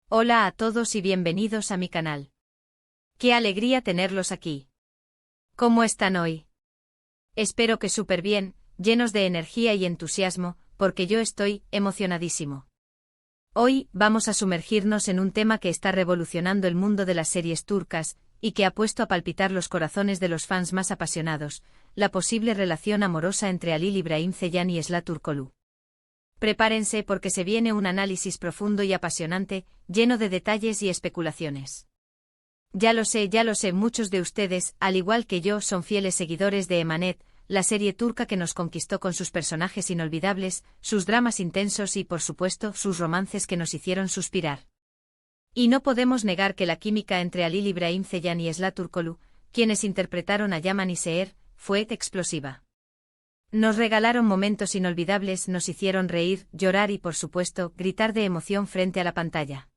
Hola a todos y bienvenidos a mi canal. Qué alegría tenerlos aquí. ¿Cómo están hoy? Espero que súper bien, llenos de energía y entusiasmo, porque yo estoy emocionadísimo. Hoy vamos a sumergirnos en un tema que está revolucionando el mundo de las series turcas, y que ha puesto a palpitar los corazones de los fans más apasionados, la posible relación amorosa entre Halil İbrahim Ceylan y Esla Turkoglu. Prepárense porque se viene un análisis profundo y apasionante, lleno de detalles y especulaciones. Ya lo sé, muchos de ustedes, al igual que yo, son fieles seguidores de Emanet, la serie turca que nos conquistó con sus personajes inolvidables, sus dramas intensos y, por supuesto, sus romances que nos hicieron suspirar. Y no podemos negar que la química entre Halil İbrahim Ceylan y Esla Turkoglu, quienes interpretaron a Yaman y Seher, fue explosiva. Nos regalaron momentos inolvidables, nos hicieron reír, llorar y por supuesto, gritar de emoción frente a la pantalla.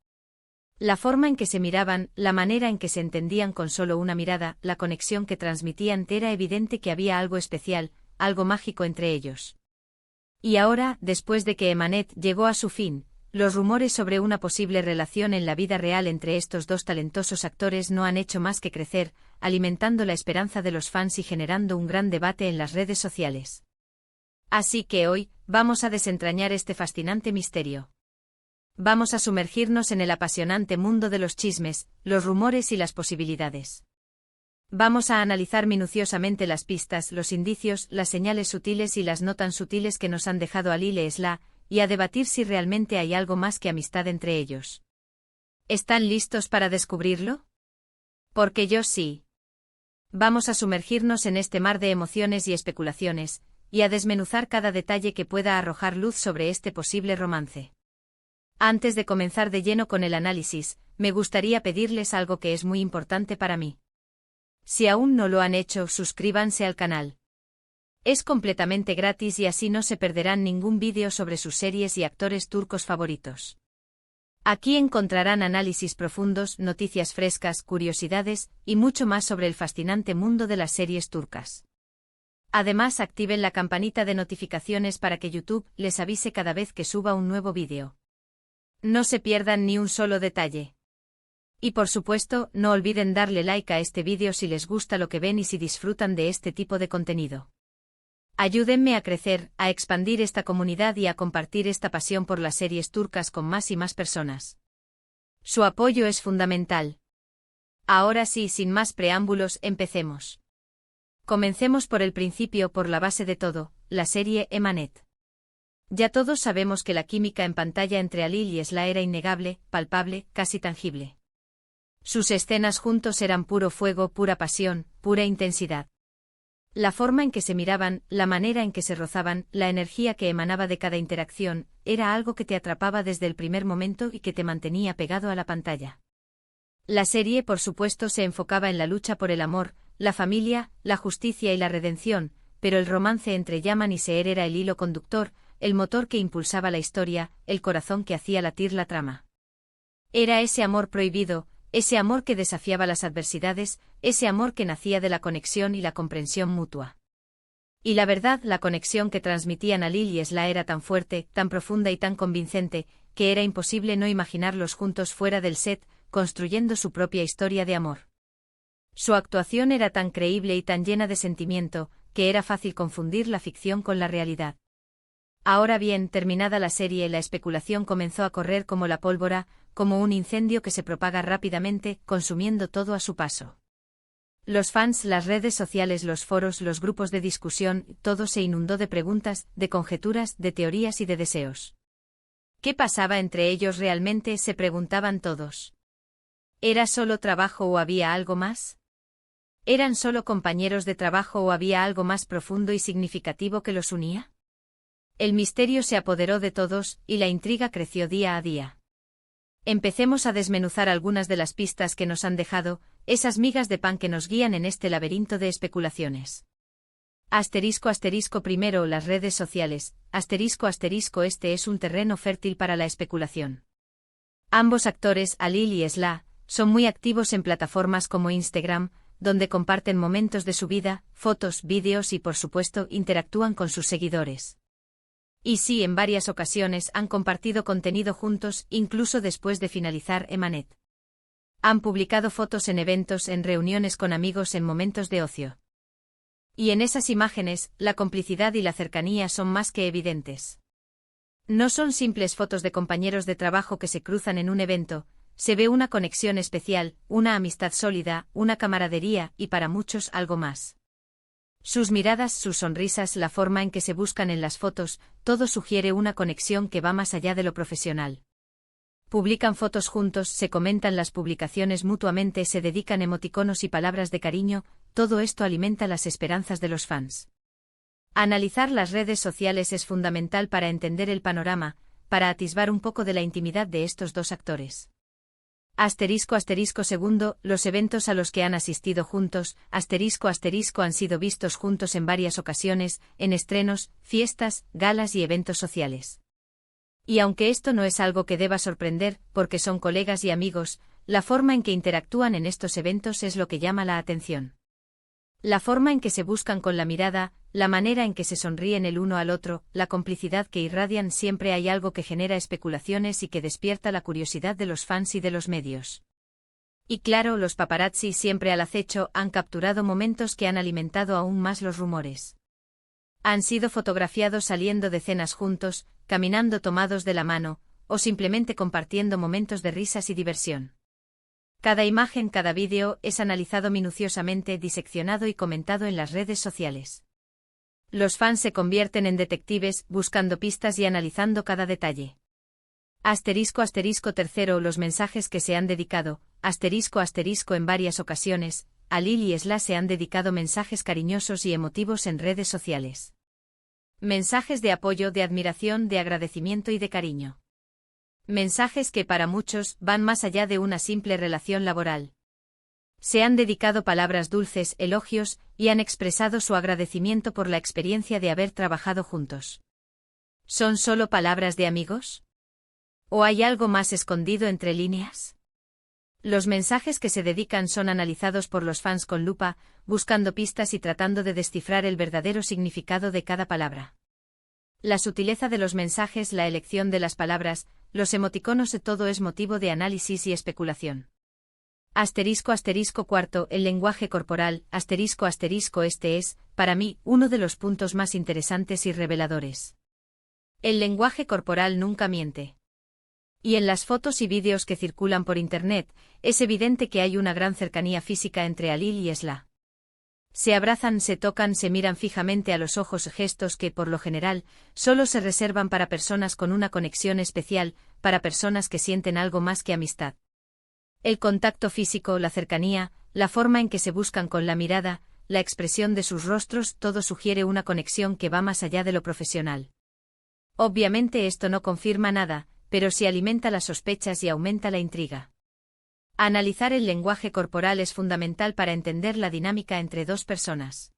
La forma en que se miraban, la manera en que se entendían con solo una mirada, la conexión que transmitían, era evidente que había algo especial, algo mágico entre ellos. Y ahora, después de que Emanet llegó a su fin, los rumores sobre una posible relación en la vida real entre estos dos talentosos actores no han hecho más que crecer, alimentando la esperanza de los fans y generando un gran debate en las redes sociales. Así que hoy, vamos a desentrañar este fascinante misterio. Vamos a sumergirnos en el apasionante mundo de los chismes, los rumores y las posibilidades. Vamos a analizar minuciosamente las pistas, los indicios, las señales sutiles y las no tan sutiles que nos han dejado Halil e Esla, y a debatir si realmente hay algo más que amistad entre ellos. ¿Están listos para descubrirlo? Porque yo sí. Vamos a sumergirnos en este mar de emociones y especulaciones, y a desmenuzar cada detalle que pueda arrojar luz sobre este posible romance. Antes de comenzar de lleno con el análisis, me gustaría pedirles algo que es muy importante para mí. Si aún no lo han hecho, suscríbanse al canal. Es completamente gratis y así no se perderán ningún vídeo sobre sus series y actores turcos favoritos. Aquí encontrarán análisis profundos, noticias frescas, curiosidades y mucho más sobre el fascinante mundo de las series turcas. Además, activen la campanita de notificaciones para que YouTube les avise cada vez que suba un nuevo vídeo. No se pierdan ni un solo detalle. Y por supuesto, no olviden darle like a este vídeo si les gusta lo que ven y si disfrutan de este tipo de contenido. Ayúdenme a crecer, a expandir esta comunidad y a compartir esta pasión por las series turcas con más y más personas. Su apoyo es fundamental. Ahora sí, sin más preámbulos, empecemos. Comencemos por el principio, por la base de todo, la serie Emanet. Ya todos sabemos que la química en pantalla entre Halil y Esla era innegable, palpable, casi tangible. Sus escenas juntos eran puro fuego, pura pasión, pura intensidad. La forma en que se miraban, la manera en que se rozaban, la energía que emanaba de cada interacción, era algo que te atrapaba desde el primer momento y que te mantenía pegado a la pantalla. La serie, por supuesto, se enfocaba en la lucha por el amor, la familia, la justicia y la redención, pero el romance entre Yaman y Seher era el hilo conductor, el motor que impulsaba la historia, el corazón que hacía latir la trama. Era ese amor prohibido, ese amor que desafiaba las adversidades, ese amor que nacía de la conexión y la comprensión mutua. Y la verdad, la conexión que transmitían Halil y Esla era tan fuerte, tan profunda y tan convincente, que era imposible no imaginarlos juntos fuera del set, construyendo su propia historia de amor. Su actuación era tan creíble y tan llena de sentimiento, que era fácil confundir la ficción con la realidad. Ahora bien, terminada la serie, la especulación comenzó a correr como la pólvora, como un incendio que se propaga rápidamente, consumiendo todo a su paso. Los fans, las redes sociales, los foros, los grupos de discusión, todo se inundó de preguntas, de conjeturas, de teorías y de deseos. ¿Qué pasaba entre ellos realmente?, se preguntaban todos. ¿Era solo trabajo o había algo más? ¿Eran solo compañeros de trabajo o había algo más profundo y significativo que los unía? El misterio se apoderó de todos, y la intriga creció día a día. Empecemos a desmenuzar algunas de las pistas que nos han dejado, esas migas de pan que nos guían en este laberinto de especulaciones. Primero, las redes sociales. Este es un terreno fértil para la especulación. Ambos actores, Halil y Esla, son muy activos en plataformas como Instagram, donde comparten momentos de su vida, fotos, vídeos y por supuesto interactúan con sus seguidores. Y sí, en varias ocasiones han compartido contenido juntos, incluso después de finalizar Emanet. Han publicado fotos en eventos, en reuniones con amigos, en momentos de ocio. Y en esas imágenes, la complicidad y la cercanía son más que evidentes. No son simples fotos de compañeros de trabajo que se cruzan en un evento, se ve una conexión especial, una amistad sólida, una camaradería y para muchos algo más. Sus miradas, sus sonrisas, la forma en que se buscan en las fotos, todo sugiere una conexión que va más allá de lo profesional. Publican fotos juntos, se comentan las publicaciones mutuamente, se dedican emoticonos y palabras de cariño, todo esto alimenta las esperanzas de los fans. Analizar las redes sociales es fundamental para entender el panorama, para atisbar un poco de la intimidad de estos dos actores. Segundo, los eventos a los que han asistido juntos, han sido vistos juntos en varias ocasiones, en estrenos, fiestas, galas y eventos sociales. Y aunque esto no es algo que deba sorprender, porque son colegas y amigos, la forma en que interactúan en estos eventos es lo que llama la atención. La forma en que se buscan con la mirada, la manera en que se sonríen el uno al otro, la complicidad que irradian, siempre hay algo que genera especulaciones y que despierta la curiosidad de los fans y de los medios. Y claro, los paparazzi, siempre al acecho, han capturado momentos que han alimentado aún más los rumores. Han sido fotografiados saliendo de cenas juntos, caminando tomados de la mano, o simplemente compartiendo momentos de risas y diversión. Cada imagen, cada vídeo, es analizado minuciosamente, diseccionado y comentado en las redes sociales. Los fans se convierten en detectives, buscando pistas y analizando cada detalle. Tercero, los mensajes que se han dedicado, en varias ocasiones, a Lil y Sla se han dedicado mensajes cariñosos y emotivos en redes sociales. Mensajes de apoyo, de admiración, de agradecimiento y de cariño. Mensajes que para muchos van más allá de una simple relación laboral. Se han dedicado palabras dulces, elogios, y han expresado su agradecimiento por la experiencia de haber trabajado juntos. ¿Son solo palabras de amigos? ¿O hay algo más escondido entre líneas? Los mensajes que se dedican son analizados por los fans con lupa, buscando pistas y tratando de descifrar el verdadero significado de cada palabra. La sutileza de los mensajes, la elección de las palabras, los emoticonos, todo es motivo de análisis y especulación. Cuarto, el lenguaje corporal, este es, para mí, uno de los puntos más interesantes y reveladores. El lenguaje corporal nunca miente. Y en las fotos y vídeos que circulan por internet, es evidente que hay una gran cercanía física entre Alil y Sla. Se abrazan, se tocan, se miran fijamente a los ojos, gestos que, por lo general, solo se reservan para personas con una conexión especial, para personas que sienten algo más que amistad. El contacto físico, la cercanía, la forma en que se buscan con la mirada, la expresión de sus rostros, todo sugiere una conexión que va más allá de lo profesional. Obviamente esto no confirma nada, pero sí alimenta las sospechas y aumenta la intriga. Analizar el lenguaje corporal es fundamental para entender la dinámica entre dos personas.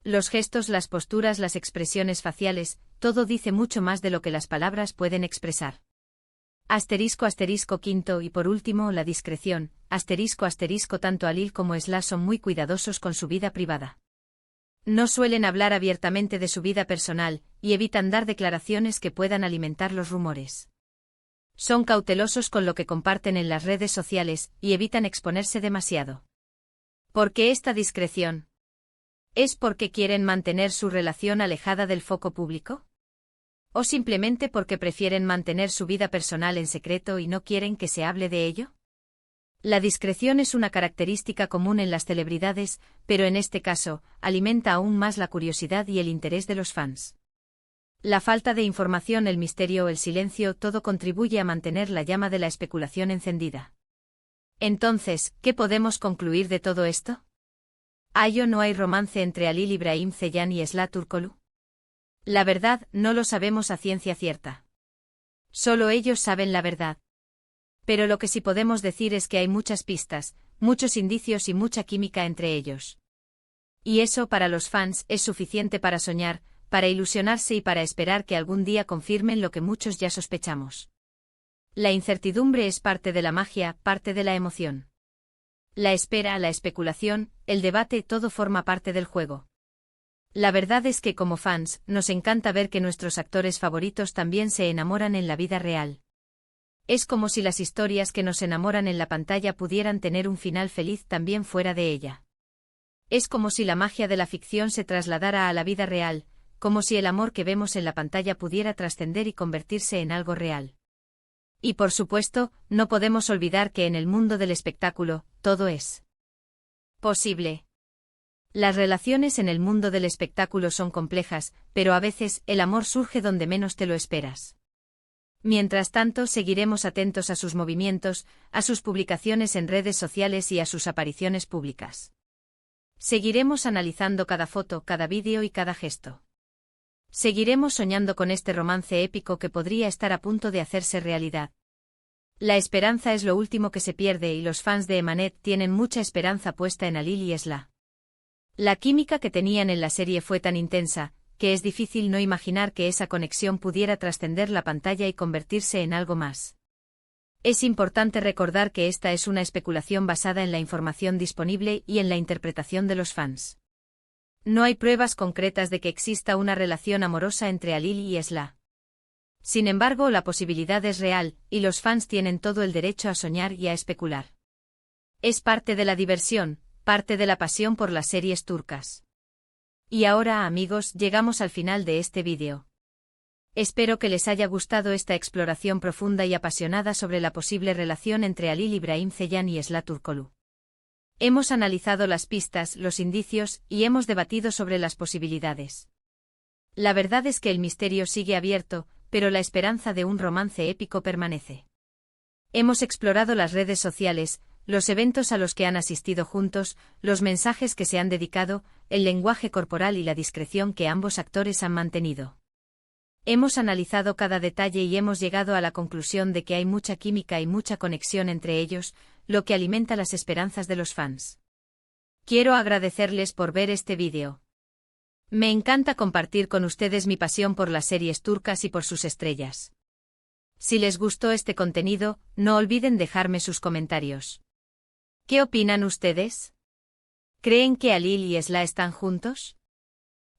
Los gestos, las posturas, las expresiones faciales, todo dice mucho más de lo que las palabras pueden expresar. Quinto y por último, la discreción, tanto Alil como Sla son muy cuidadosos con su vida privada. No suelen hablar abiertamente de su vida personal, y evitan dar declaraciones que puedan alimentar los rumores. Son cautelosos con lo que comparten en las redes sociales, y evitan exponerse demasiado. ¿Por qué esta discreción? ¿Es porque quieren mantener su relación alejada del foco público? ¿O simplemente porque prefieren mantener su vida personal en secreto y no quieren que se hable de ello? La discreción es una característica común en las celebridades, pero en este caso, alimenta aún más la curiosidad y el interés de los fans. La falta de información, el misterio, el silencio, todo contribuye a mantener la llama de la especulación encendida. Entonces, ¿qué podemos concluir de todo esto? ¿Hay o no hay romance entre Alil Ibrahim Ceylan y Sla Turkoglu? La verdad, no lo sabemos a ciencia cierta. Solo ellos saben la verdad. Pero lo que sí podemos decir es que hay muchas pistas, muchos indicios y mucha química entre ellos. Y eso para los fans es suficiente para soñar, para ilusionarse y para esperar que algún día confirmen lo que muchos ya sospechamos. La incertidumbre es parte de la magia, parte de la emoción. La espera, la especulación, el debate, todo forma parte del juego. La verdad es que como fans, nos encanta ver que nuestros actores favoritos también se enamoran en la vida real. Es como si las historias que nos enamoran en la pantalla pudieran tener un final feliz también fuera de ella. Es como si la magia de la ficción se trasladara a la vida real, como si el amor que vemos en la pantalla pudiera trascender y convertirse en algo real. Y por supuesto, no podemos olvidar que en el mundo del espectáculo, todo es posible. Las relaciones en el mundo del espectáculo son complejas, pero a veces el amor surge donde menos te lo esperas. Mientras tanto, seguiremos atentos a sus movimientos, a sus publicaciones en redes sociales y a sus apariciones públicas. Seguiremos analizando cada foto, cada vídeo y cada gesto. Seguiremos soñando con este romance épico que podría estar a punto de hacerse realidad. La esperanza es lo último que se pierde y los fans de Emanet tienen mucha esperanza puesta en Alil y Esla. La química que tenían en la serie fue tan intensa, que es difícil no imaginar que esa conexión pudiera trascender la pantalla y convertirse en algo más. Es importante recordar que esta es una especulación basada en la información disponible y en la interpretación de los fans. No hay pruebas concretas de que exista una relación amorosa entre Alil y Esla. Sin embargo, la posibilidad es real, y los fans tienen todo el derecho a soñar y a especular. Es parte de la diversión, parte de la pasión por las series turcas. Y ahora, amigos, llegamos al final de este vídeo. Espero que les haya gustado esta exploración profunda y apasionada sobre la posible relación entre Halil İbrahim Ceylan y Esla Turkoglu. Hemos analizado las pistas, los indicios, y hemos debatido sobre las posibilidades. La verdad es que el misterio sigue abierto, pero la esperanza de un romance épico permanece. Hemos explorado las redes sociales, los eventos a los que han asistido juntos, los mensajes que se han dedicado, el lenguaje corporal y la discreción que ambos actores han mantenido. Hemos analizado cada detalle y hemos llegado a la conclusión de que hay mucha química y mucha conexión entre ellos, lo que alimenta las esperanzas de los fans. Quiero agradecerles por ver este vídeo. Me encanta compartir con ustedes mi pasión por las series turcas y por sus estrellas. Si les gustó este contenido, no olviden dejarme sus comentarios. ¿Qué opinan ustedes? ¿Creen que Halil y Esla están juntos?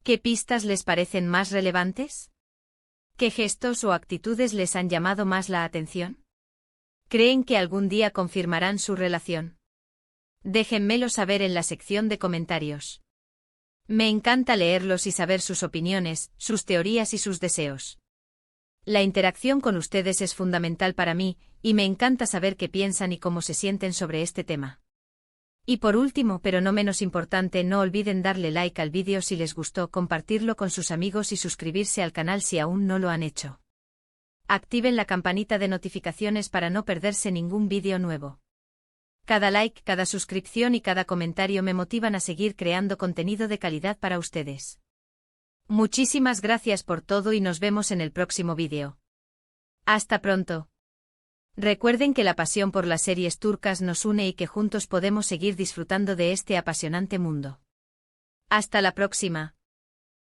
¿Qué pistas les parecen más relevantes? ¿Qué gestos o actitudes les han llamado más la atención? ¿Creen que algún día confirmarán su relación? Déjenmelo saber en la sección de comentarios. Me encanta leerlos y saber sus opiniones, sus teorías y sus deseos. La interacción con ustedes es fundamental para mí, y me encanta saber qué piensan y cómo se sienten sobre este tema. Y por último, pero no menos importante, no olviden darle like al vídeo si les gustó, compartirlo con sus amigos y suscribirse al canal si aún no lo han hecho. Activen la campanita de notificaciones para no perderse ningún vídeo nuevo. Cada like, cada suscripción y cada comentario me motivan a seguir creando contenido de calidad para ustedes. Muchísimas gracias por todo y nos vemos en el próximo vídeo. Hasta pronto. Recuerden que la pasión por las series turcas nos une y que juntos podemos seguir disfrutando de este apasionante mundo. Hasta la próxima.